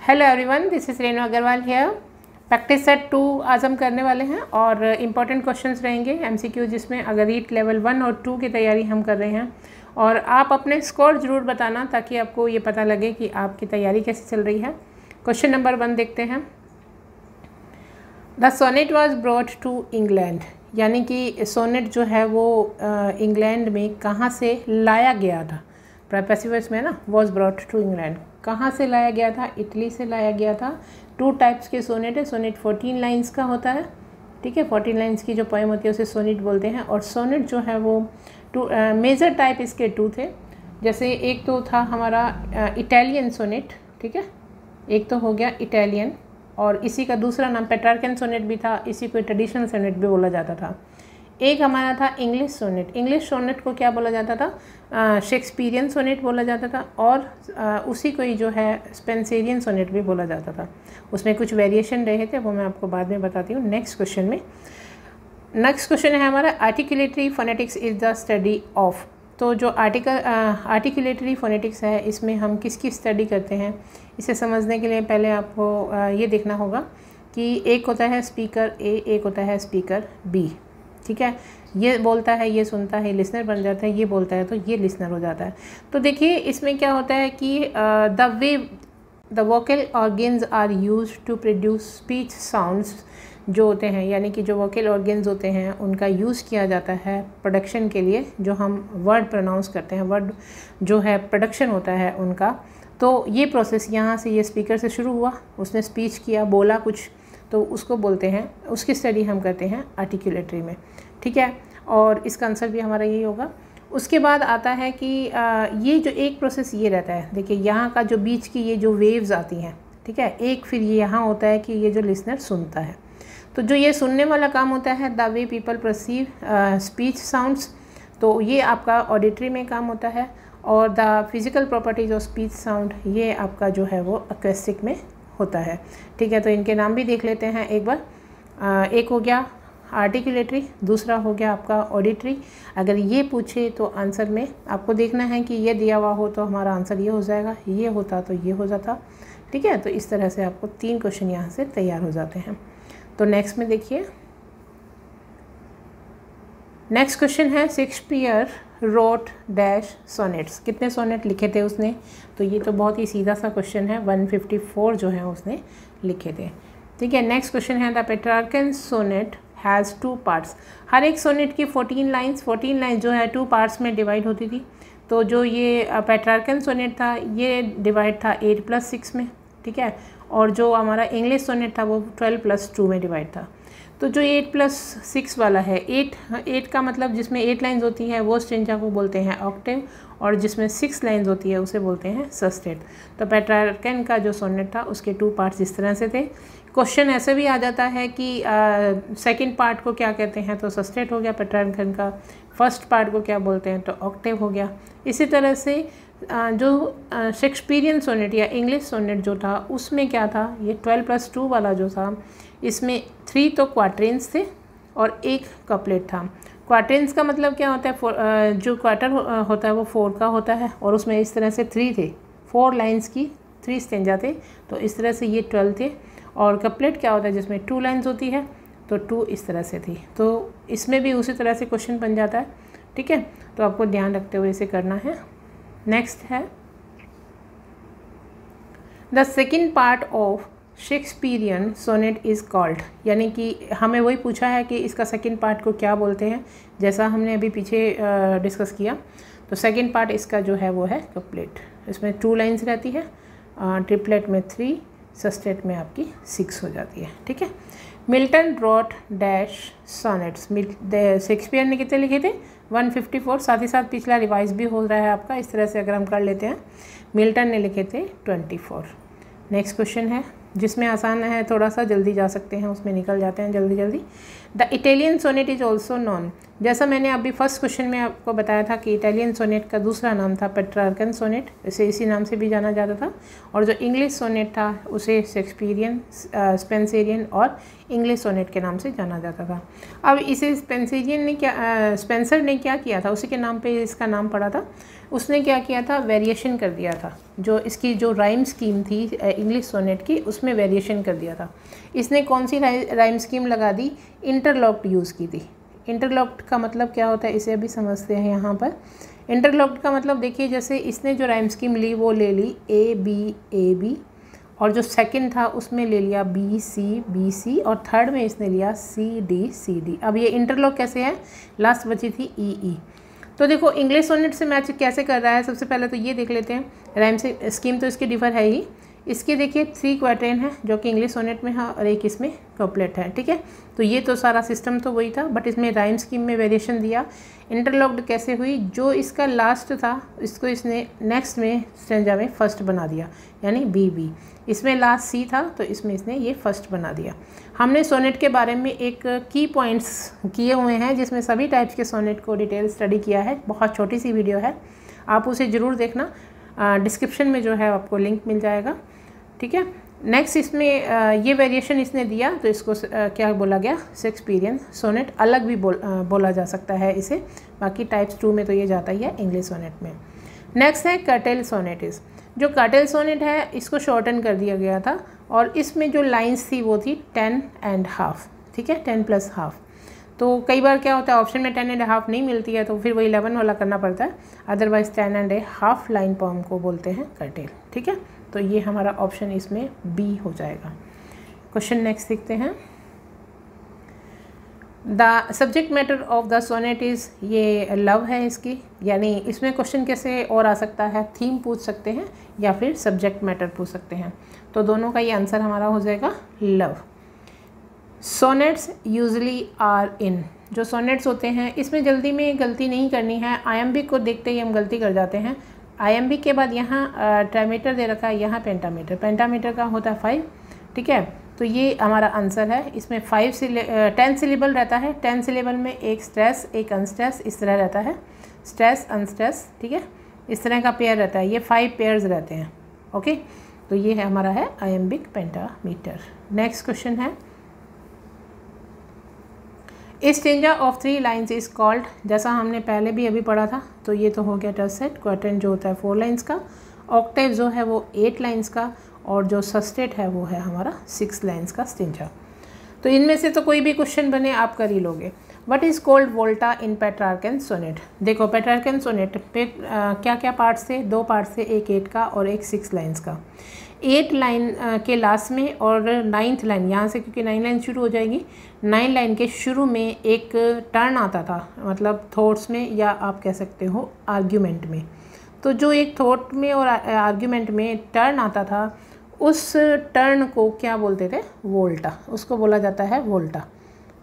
Hello everyone, this is Renu Agarwal here. Practice set 2 आज हम करने वाले हैं और इम्पॉर्टेंट क्वेश्चंस रहेंगे एमसीक्यू, जिसमें अगर रीट लेवल 1 और 2 की तैयारी हम कर रहे हैं। और आप अपने स्कोर ज़रूर बताना ताकि आपको ये पता लगे कि आपकी तैयारी कैसे चल रही है। क्वेश्चन नंबर 1 देखते हैं। The sonnet was brought to England, यानी कि सोनेट जो है वो इंग्लैंड में कहाँ से लाया गया था। पैसिव वॉइस में ना, वॉज ब्रॉट टू इंग्लैंड, कहाँ से लाया गया था? इटली से लाया गया था। 2 टाइप्स के सोनेट है। सोनेट 14 लाइन्स का होता है, ठीक है। 14 लाइन्स की जो पोएम होती है उसे सोनेट बोलते हैं। और सोनेट जो है वो मेजर टाइप इसके 2 थे। जैसे एक तो था हमारा इटालियन सोनेट, ठीक है, एक तो हो गया इटालियन, और इसी का दूसरा नाम पेट्रार्कन सोनेट भी था। इसी को ट्रेडिशनल सोनेट भी बोला जाता था। एक हमारा था इंग्लिश सोनेट। इंग्लिश सोनेट को क्या बोला जाता था? शेक्सपियरियन सोनेट बोला जाता था। और उसी को ही जो है स्पेंसरियन सोनेट भी बोला जाता था। उसमें कुछ वेरिएशन रहे थे, वो मैं आपको बाद में बताती हूँ नेक्स्ट क्वेश्चन में। नेक्स्ट क्वेश्चन है हमारा articulatory phonetics is the study of. तो जो आर्टिकुलेटरी फोनेटिक्स है, इसमें हम किसकी स्टडी करते हैं? इसे समझने के लिए पहले आपको ये देखना होगा कि एक होता है स्पीकर ए, एक होता है स्पीकर बी, ठीक है। ये बोलता है, ये सुनता है, लिसनर बन जाता है। ये बोलता है तो ये लिसनर हो जाता है। तो देखिए इसमें क्या होता है कि the vocal organs are used to produce speech sounds जो होते हैं, यानी कि जो वोकल ऑर्गन्स होते हैं उनका यूज़ किया जाता है प्रोडक्शन के लिए। जो हम वर्ड प्रोनाउंस करते हैं, वर्ड जो है प्रोडक्शन होता है उनका। तो ये प्रोसेस यहाँ से, ये स्पीकर से शुरू हुआ, उसने स्पीच किया, बोला कुछ, तो उसको बोलते हैं, उसकी स्टडी हम करते हैं आर्टिकुलेटरी में, ठीक है। और इसका आंसर भी हमारा यही होगा। उसके बाद आता है कि ये जो एक प्रोसेस ये रहता है, देखिए यहाँ का जो बीच की ये जो वेव्स आती हैं, ठीक है। एक फिर ये यहाँ होता है कि ये जो लिसनर सुनता है, तो जो ये सुनने वाला काम होता है the way people perceive speech sounds, तो ये आपका ऑडिटरी में काम होता है। और the physical properties of speech sound, ये आपका जो है वो एक्वेस्टिक में होता है, ठीक है। तो इनके नाम भी देख लेते हैं एक बार। एक हो गया आर्टिकुलेटरी, दूसरा हो गया आपका ऑडिटरी। अगर ये पूछे तो आंसर में आपको देखना है कि ये दिया हुआ हो तो हमारा आंसर ये हो जाएगा, ये होता तो ये हो जाता, ठीक है। तो इस तरह से आपको 3 क्वेश्चन यहाँ से तैयार हो जाते हैं। तो नेक्स्ट में देखिए, नेक्स्ट क्वेश्चन है शेक्सपियर रोट डैश सोनेट्स। कितने सोनेट लिखे थे उसने? तो ये तो बहुत ही सीधा सा क्वेश्चन है, 154 जो है उसने लिखे थे, ठीक है। नेक्स्ट क्वेश्चन है the Petrarchan sonnet has 2 parts. हर एक सोनेट की 14 लाइन्स जो है 2 पार्ट्स में डिवाइड होती थी। तो जो ये पेट्रार्कन सोनेट था ये डिवाइड था 8+6 में, ठीक है। और जो हमारा इंग्लिश सोनेट था वो 12+2 में डिवाइड था। तो जो 8+6 वाला है, 8 का मतलब जिसमें 8 लाइन्स होती हैं वो स्ट्रेंजा को बोलते हैं ऑक्टेव, और जिसमें 6 लाइन्स होती है उसे बोलते हैं सस्टेट। तो पेट्रार्कन का जो सोनेट था उसके 2 पार्ट्स इस तरह से थे। क्वेश्चन ऐसे भी आ जाता है कि सेकंड पार्ट को क्या कहते हैं, तो सस्टेट हो गया पेट्रार्कन का। फर्स्ट पार्ट को क्या बोलते हैं, तो ऑक्टेव हो गया। इसी तरह से जो शेक्सपियरियन सोनेट या इंग्लिश सोनेट जो था उसमें क्या था, ये 12+2 वाला जो था, इसमें 3 तो क्वार्टेंस थे और 1 कपलेट था। क्वार्टेंस का मतलब क्या होता है? जो क्वार्टर होता है वो 4 का होता है, और उसमें इस तरह से 3 थे, 4 लाइन्स की 3 स्टेंजा थे, तो इस तरह से ये 12 थे। और कपलेट क्या होता है? जिसमें 2 लाइन्स होती है, तो 2 इस तरह से थी। तो इसमें भी उसी तरह से क्वेश्चन बन जाता है, ठीक है। तो आपको ध्यान रखते हुए इसे करना है। नेक्स्ट है the second part of Shakespearean sonnet is called, यानी कि हमें वही पूछा है कि इसका सेकेंड पार्ट को क्या बोलते हैं, जैसा हमने अभी पीछे डिस्कस किया। तो सेकेंड पार्ट इसका जो है वो है कपलेट। इसमें 2 लाइन्स रहती है, ट्रिपलेट में 3, सस्टेट में आपकी 6 हो जाती है, ठीक है। Milton wrote dash sonnets. Shakespeare ने कितने लिखे थे? 154। साथ ही साथ पिछला रिवाइज भी हो रहा है आपका, इस तरह से अगर हम कर लेते हैं। मिल्टन ने लिखे थे 24। नेक्स्ट क्वेश्चन है जिसमें आसान है, थोड़ा सा जल्दी जा सकते हैं, उसमें निकल जाते हैं जल्दी जल्दी। The Italian sonnet is also known. जैसा मैंने अभी फर्स्ट क्वेश्चन में आपको बताया था कि इटालियन सोनेट का दूसरा नाम था पेट्रार्कन सोनेट, इसे इसी नाम से भी जाना जाता था। और जो इंग्लिश सोनेट था उसे शेक्सपियरियन, स्पेंसरियन और इंग्लिश सोनेट के नाम से जाना जाता था। अब इसे स्पेंसर ने क्या किया था, उसी के नाम पे इसका नाम पड़ा था। उसने क्या किया था, वेरिएशन कर दिया था। जो इसकी जो राइम स्कीम थी इंग्लिश सोनेट की, उसमें वेरिएशन कर दिया था। इसने कौन सी राइम स्कीम लगा दी, इंटरलॉक्ड यूज़ की थी। इंटरलॉक्ड का मतलब क्या होता है, इसे अभी समझते हैं। यहाँ पर इंटरलॉक्ड का मतलब देखिए, जैसे इसने जो राइम स्कीम ली वो ले ली ए बी, और जो सेकंड था उसमें ले लिया बी सी, और थर्ड में इसने लिया सी डी। अब ये इंटरलॉक कैसे है, लास्ट बची थी ई। तो देखो इंग्लिश सोनेट से मैच कैसे कर रहा है, सबसे पहले तो ये देख लेते हैं। राइम से स्कीम तो इसकी डिफर है ही। इसके देखिए 3 क्वार्टेन है जो कि इंग्लिश सोनेट में है और एक इसमें कपलेट है, ठीक है। तो ये तो सारा सिस्टम तो वही था, बट इसमें राइम स्कीम में वेरिएशन दिया। इंटरलॉक्ड कैसे हुई, जो इसका लास्ट था इसको इसने नेक्स्ट में स्टेंजा में फर्स्ट बना दिया, यानी बी। इसमें लास्ट सी था तो इसमें इसने ये फर्स्ट बना दिया। हमने सोनेट के बारे में एक की पॉइंट्स किए हुए हैं जिसमें सभी टाइप्स के सोनेट को डिटेल स्टडी किया है। बहुत छोटी सी वीडियो है, आप उसे ज़रूर देखना। डिस्क्रिप्शन में जो है आपको लिंक मिल जाएगा, ठीक है। नेक्स्ट इसमें ये वेरिएशन इसने दिया तो इसको क्या बोला गया, शेक्सपियरियन सोनेट अलग भी बोला जा सकता है इसे। बाकी टाइप्स 2 में तो ये जाता ही है इंग्लिश सोनेट में। नेक्स्ट है कर्टेल सोनेटिस। जो कर्टेल सोनेट है इसको शॉर्टन कर दिया गया था और इसमें जो लाइंस थी वो थी 10.5, ठीक है, 10+1/2। तो कई बार क्या होता है ऑप्शन में 10.5 नहीं मिलती है तो फिर वो 11 वाला करना पड़ता है, अदरवाइज़ 10.5 लाइन पोएम को बोलते हैं कर्टेल, ठीक है। तो ये हमारा ऑप्शन इसमें बी हो जाएगा। क्वेश्चन नेक्स्ट देखते हैं। The subject matter of the sonnet is, ये लव है इसकी, यानी इसमें क्वेश्चन कैसे और आ सकता है, थीम पूछ सकते हैं या फिर सब्जेक्ट मैटर पूछ सकते हैं। तो दोनों का ये आंसर हमारा हो जाएगा love. Sonnets usually are in, जो सोनेट्स होते हैं इसमें जल्दी में गलती नहीं करनी है। आयम्बिक को देखते ही हम गलती कर जाते हैं। आयम्बिक के बाद यहाँ ट्राइमीटर दे रखा है, यहाँ पेंटामीटर। पेंटामीटर का होता है 5, ठीक है। तो ये हमारा आंसर है। इसमें 10 सिलेबल रहता है। 10 सिलेबल में एक स्ट्रेस एक अनस्ट्रेस इस तरह रहता है, स्ट्रेस अनस्ट्रेस, ठीक है, इस तरह का पेयर रहता है। ये 5 पेयर्स रहते हैं, ओके। तो ये है हमारा है आयम्बिक पेंटामीटर। नेक्स्ट क्वेश्चन है, stanza of 3 lines is called, जैसा हमने पहले भी अभी पढ़ा था। तो ये तो हो गया टर्सेट। क्वार्टेट जो होता है 4 लाइन्स का, ऑक्टेव जो है वो 8 लाइन्स का, और जो सस्टेट है वो है हमारा 6 लाइन्स का स्टेंजा। तो इनमें से तो कोई भी क्वेश्चन बने आप कर ही लोगे। What is called volta in Petrarchan sonnet. देखो पेट्रार्कन सोनेट पे क्या क्या पार्ट्स थे, 2 पार्ट्स थे, एक 8 का और एक 6 लाइन्स का। 8 लाइन के लास्ट में और 9th लाइन, यहाँ से क्योंकि 9 लाइन शुरू हो जाएगी, 9 लाइन के शुरू में एक टर्न आता था, मतलब थॉट्स में या आप कह सकते हो आर्ग्यूमेंट में। तो जो एक थॉट में और आर्ग्यूमेंट में टर्न आता था उस टर्न को क्या बोलते थे, वोल्टा, उसको बोला जाता है वोल्टा,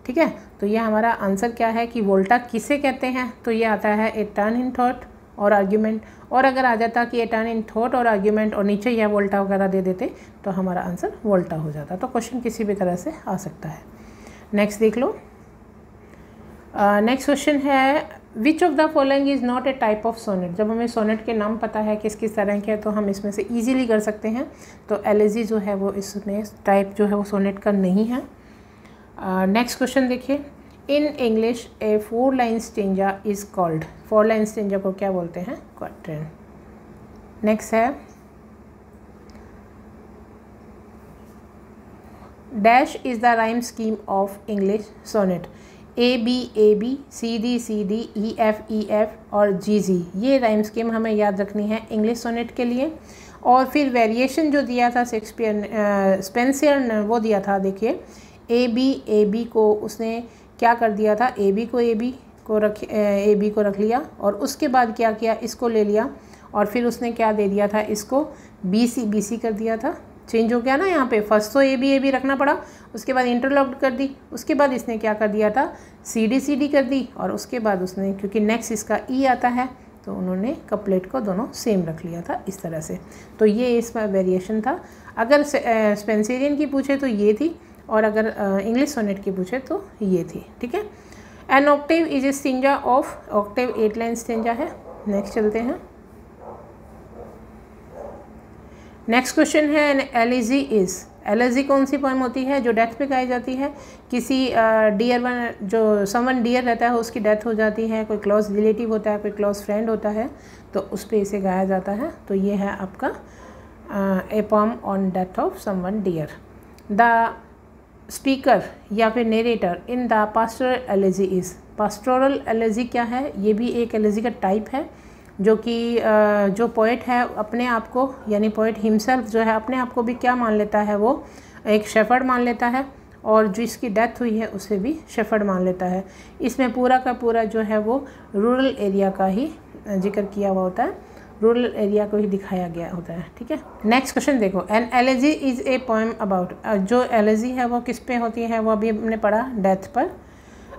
ठीक है। तो ये हमारा आंसर क्या है कि वोल्टा किसे कहते हैं, तो ये आता है ए टर्न इन थॉट और आर्ग्यूमेंट। और अगर आ जाता कि ए टर्न इन थॉट और आर्ग्यूमेंट और नीचे यह वोल्टा वगैरह दे देते तो हमारा आंसर वोल्टा हो जाता। तो क्वेश्चन किसी भी तरह से आ सकता है। नेक्स्ट देख लो। नेक्स्ट क्वेश्चन है, which of the following is not a type of sonnet. जब हमें सोनेट के नाम पता है किस किस तरह के हैं तो हम इसमें से ईजिली कर सकते हैं। तो एलेजी जो है वो इसमें टाइप जो है वो सोनेट का नहीं है। नेक्स्ट क्वेश्चन देखिए, in English a 4 line stanza is called. 4 line stanza को क्या बोलते हैं, क्वार्टेट। नेक्स्ट है, dash is the rhyme scheme of English sonnet. A B C D E F और जी, ये राइम स्कीम हमें याद रखनी है इंग्लिश सोनेट के लिए। और फिर वेरिएशन जो दिया था स्पेंसर ने वो दिया था, देखिए ए बी को उसने क्या कर दिया था, ए बी को रख लिया और उसके बाद क्या किया, इसको ले लिया और फिर उसने क्या दे दिया था, इसको बी सी कर दिया था। चेंज हो गया ना यहाँ पे, फर्स्ट तो ए बी रखना पड़ा, उसके बाद इंटरलॉक्ड कर दी, उसके बाद इसने क्या कर दिया था, सी डी कर दी, और उसके बाद उसने क्योंकि नेक्स्ट इसका ई आता है तो उन्होंने कपलेट को दोनों सेम रख लिया था इस तरह से। तो ये इसका वेरिएशन था। अगर स्पेंसरियन की पूछे तो ये थी और अगर इंग्लिश सोनेट की पूछे तो ये थी, ठीक है। An octave is a stanza of, octave 8 line stanza है। नेक्स्ट चलते हैं। नेक्स्ट क्वेश्चन है एन एलिजी इज, एलिजी कौन सी पोएम होती है जो डेथ पे गाई जाती है? किसी डियर वन, जो समवन डियर रहता है उसकी डेथ हो जाती है, कोई क्लोज रिलेटिव होता है, कोई क्लोज फ्रेंड होता है, तो उस पर इसे गाया जाता है। तो ये है आपका a poem on death of someone dear. The speaker या फिर narrator in the pastoral elegy is, pastoral elegy क्या है? ये भी एक एलिजी का टाइप है जो कि जो पोइट है अपने आप को, यानी पोइट हिमसेल्फ जो है अपने आप को भी क्या मान लेता है, वो एक शेफर्ड मान लेता है, और जिसकी डेथ हुई है उसे भी शेफर्ड मान लेता है। इसमें पूरा का पूरा जो है वो रूरल एरिया का ही जिक्र किया हुआ होता है, रूरल एरिया को ही दिखाया गया होता है। ठीक है, नेक्स्ट क्वेश्चन देखो। An elegy is a poem about, जो एलिजी है वो किस पे होती है? वो अभी हमने पढ़ा, डेथ पर।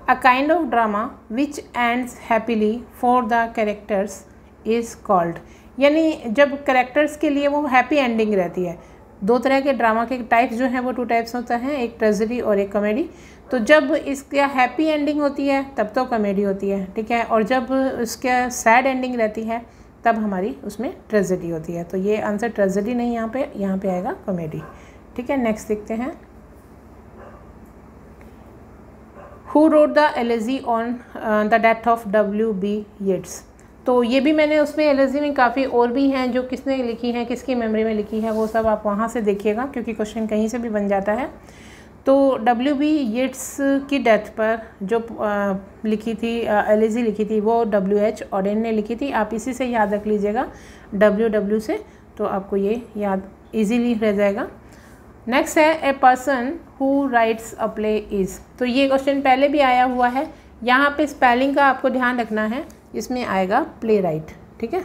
A kind of drama which ends happily for the characters is called, यानी जब कैरेक्टर्स के लिए वो हैप्पी एंडिंग रहती है। दो तरह के ड्रामा के टाइप्स जो हैं वो 2 टाइप्स होता है, एक ट्रेजेडी और एक कॉमेडी। तो जब इसका हैप्पी एंडिंग होती है तब तो कॉमेडी होती है, ठीक है, और जब इसका सैड एंडिंग रहती है तब हमारी उसमें ट्रेजेडी होती है। तो ये आंसर ट्रेजेडी नहीं, यहाँ पे आएगा कॉमेडी। ठीक है, नेक्स्ट देखते हैं। Who wrote the elegy on the death of W.B. Yeats, तो ये भी मैंने उसमें एलिजी में काफ़ी और भी हैं जो किसने लिखी हैं, किसकी मेमोरी में लिखी है, वो सब आप वहाँ से देखिएगा क्योंकि क्वेश्चन कहीं से भी बन जाता है। तो W.B. येट्स की डेथ पर जो लिखी थी एलिजी लिखी थी वो W.H. ऑडेन ने लिखी थी। आप इसी से याद रख लीजिएगा W से, तो आपको ये याद इजीली रह जाएगा। नेक्स्ट है a person who rights a play is, तो ये क्वेश्चन पहले भी आया हुआ है। यहाँ पे स्पेलिंग का आपको ध्यान रखना है, इसमें आएगा प्ले राइट। ठीक है,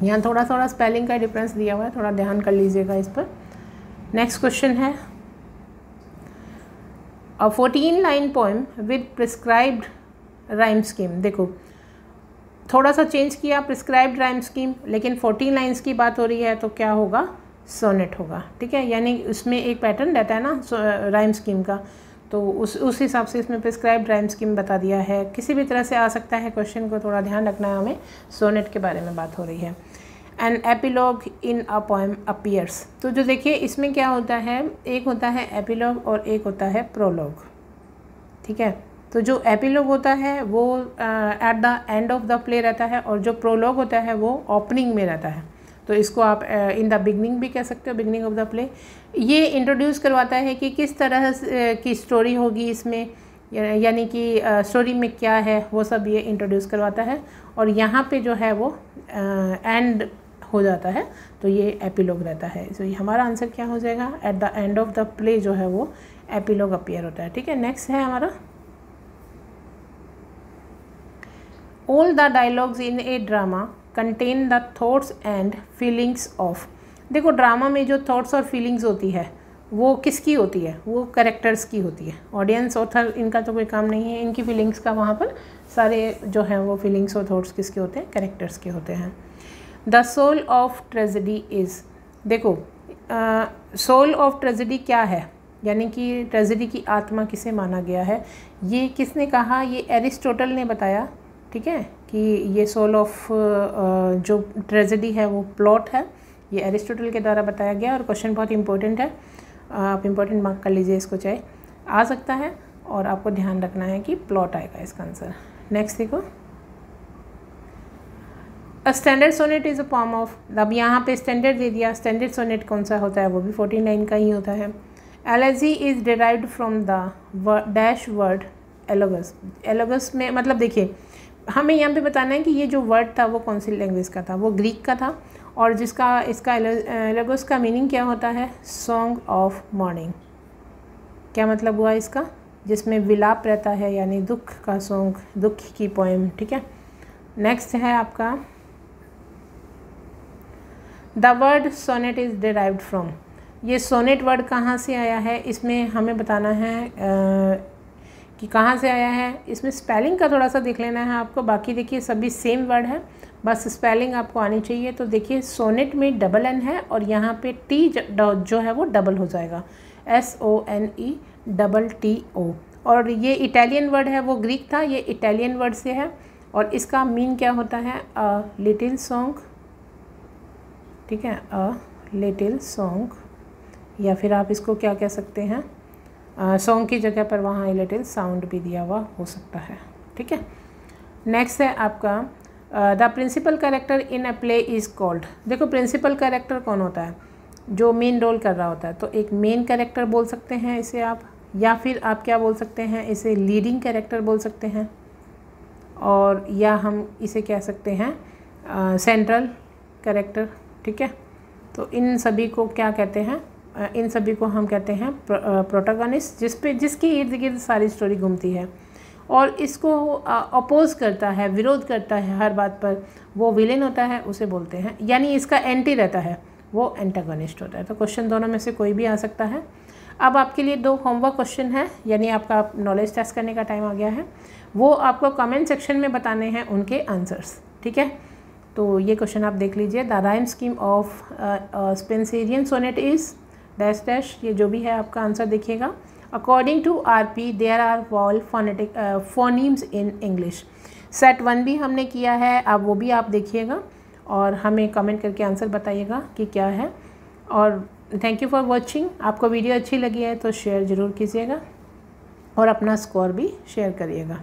यहाँ थोड़ा स्पेलिंग का डिफरेंस दिया हुआ है, थोड़ा ध्यान कर लीजिएगा इस पर। नेक्स्ट क्वेश्चन है अ 14 line poem with prescribed rhyme scheme. देखो थोड़ा सा चेंज किया, प्रिस्क्राइब्ड राइम स्कीम, लेकिन 14 लाइन्स की बात हो रही है तो क्या होगा? सोनेट होगा। ठीक है, यानी उसमें एक पैटर्न रहता है ना राइम स्कीम का, तो उस हिसाब से इसमें प्रिस्क्राइब्ड राइम स्कीम बता दिया है। किसी भी तरह से आ सकता है क्वेश्चन को, थोड़ा ध्यान रखना है हमें। सोनेट के बारे में बात हो रही है। An epilogue in a poem appears, तो जो देखिए इसमें क्या होता है, एक होता है एपिलॉग और एक होता है प्रोलॉग। ठीक है, तो जो एपिलॉग होता है वो at the end of the play रहता है, और जो प्रोलॉग होता है वो ओपनिंग में रहता है। तो इसको आप इन द बिगनिंग भी कह सकते हो, बिगनिंग ऑफ द प्ले। ये इंट्रोड्यूस करवाता है कि किस तरह की स्टोरी होगी इसमें, यानी कि स्टोरी में क्या है वो सब ये इंट्रोड्यूस करवाता है। और यहाँ पे जो है वो एंड हो जाता है, तो ये एपिलॉग रहता है। तो ये हमारा आंसर क्या हो जाएगा? At the end of the play जो है वो एपिलॉग अपीयर होता है। ठीक है, नेक्स्ट है हमारा all the dialogues in A drama contain the thoughts and feelings of. देखो ड्रामा में जो थॉट्स और फीलिंग्स होती है वो किसकी होती है? वो कैरेक्टर्स की होती है। ऑडियंस ऑथर इनका तो कोई काम नहीं है, इनकी फीलिंग्स का वहाँ पर सारे जो हैं वो फीलिंग्स और थॉट्स किसके होते हैं? कैरेक्टर्स के होते हैं। The soul of tragedy is, देखो सोल ऑफ ट्रेजेडी क्या है, यानी कि ट्रेजेडी की आत्मा किसे माना गया है? ये किसने कहा? ये एरिस्टोटल ने बताया। ठीक है, कि ये सोल ऑफ जो ट्रेजेडी है वो प्लॉट है, ये एरिस्टोटल के द्वारा बताया गया। और क्वेश्चन बहुत इंपॉर्टेंट है, आप इंपॉर्टेंट मार्क कर लीजिए इसको, चाहे आ सकता है, और आपको ध्यान रखना है कि प्लॉट आएगा इसका आंसर। नेक्स्ट देखो, a standard sonnet is a form of, अब यहाँ पे स्टैंडर्ड दे दिया, स्टैंडर्ड सोनेट कौन सा होता है? वो भी 49 का ही होता है। Elegy is derived from the dash word elegos. Elegos में मतलब देखिए हमें यहाँ पे बताना है कि ये जो वर्ड था वो कौन सी लैंग्वेज का था? वो ग्रीक का था, और जिसका इसका एलोगस का मीनिंग क्या होता है? Song of morning. क्या मतलब हुआ इसका? जिसमें विलाप रहता है, यानी दुख का सॉन्ग, दुख की पोएम। ठीक है, नेक्स्ट है आपका the word sonnet is derived from. ये सोनेट वर्ड कहाँ से आया है, इसमें हमें बताना है कि कहाँ से आया है। इसमें स्पेलिंग का थोड़ा सा देख लेना है आपको, बाकी देखिए सभी सेम वर्ड है, बस स्पेलिंग आपको आनी चाहिए। तो देखिए सोनेट में डबल एन है और यहाँ पे टी जो है वो डबल हो जाएगा, SONETTO। और ये इटालियन वर्ड है, वो ग्रीक था, ये इटालियन वर्ड से है और इसका मीन क्या होता है, अ लिटिल सॉन्ग, ठीक है, अ लिटिल सॉन्ग, या फिर आप इसको क्या कह सकते हैं, सॉन्ग की जगह पर वहाँ लिटिल साउंड भी दिया हुआ हो सकता है, ठीक है। नेक्स्ट है आपका the principal character in a play is called. देखो प्रिंसिपल कैरेक्टर कौन होता है, जो मेन रोल कर रहा होता है, तो एक मेन कैरेक्टर बोल सकते हैं इसे आप, या फिर आप क्या बोल सकते हैं, इसे लीडिंग कैरेक्टर बोल सकते हैं, और या हम इसे कह सकते हैं सेंट्रल कैरेक्टर, ठीक है। तो इन सभी को क्या कहते हैं, इन सभी को हम कहते हैं प्रोटोगनिस्ट, जिसके इर्द गिर्द सारी स्टोरी घूमती है और इसको अपोज करता है, विरोध करता है हर बात पर, वो विलेन होता है, उसे बोलते हैं, यानी इसका एंटी रहता है, वो एंटागोनिस्ट होता है। तो क्वेश्चन दोनों में से कोई भी आ सकता है। अब आपके लिए 2 होमवर्क क्वेश्चन है, यानी आपका नॉलेज टेस्ट करने का टाइम आ गया है, वो आपको कमेंट सेक्शन में बताने हैं उनके आंसर्स, ठीक है। तो ये क्वेश्चन आप देख लीजिए, the rhyme scheme of Spenserian sonnet is dash dash, ये जो भी है आपका आंसर देखिएगा। According to RP there are wall phonetic phonemes in English. Set 1 भी हमने किया है, अब वो भी आप देखिएगा और हमें कमेंट करके आंसर बताइएगा कि क्या है। और थैंक यू फॉर वॉचिंग। आपको वीडियो अच्छी लगी है तो शेयर ज़रूर कीजिएगा और अपना स्कोर भी शेयर करिएगा।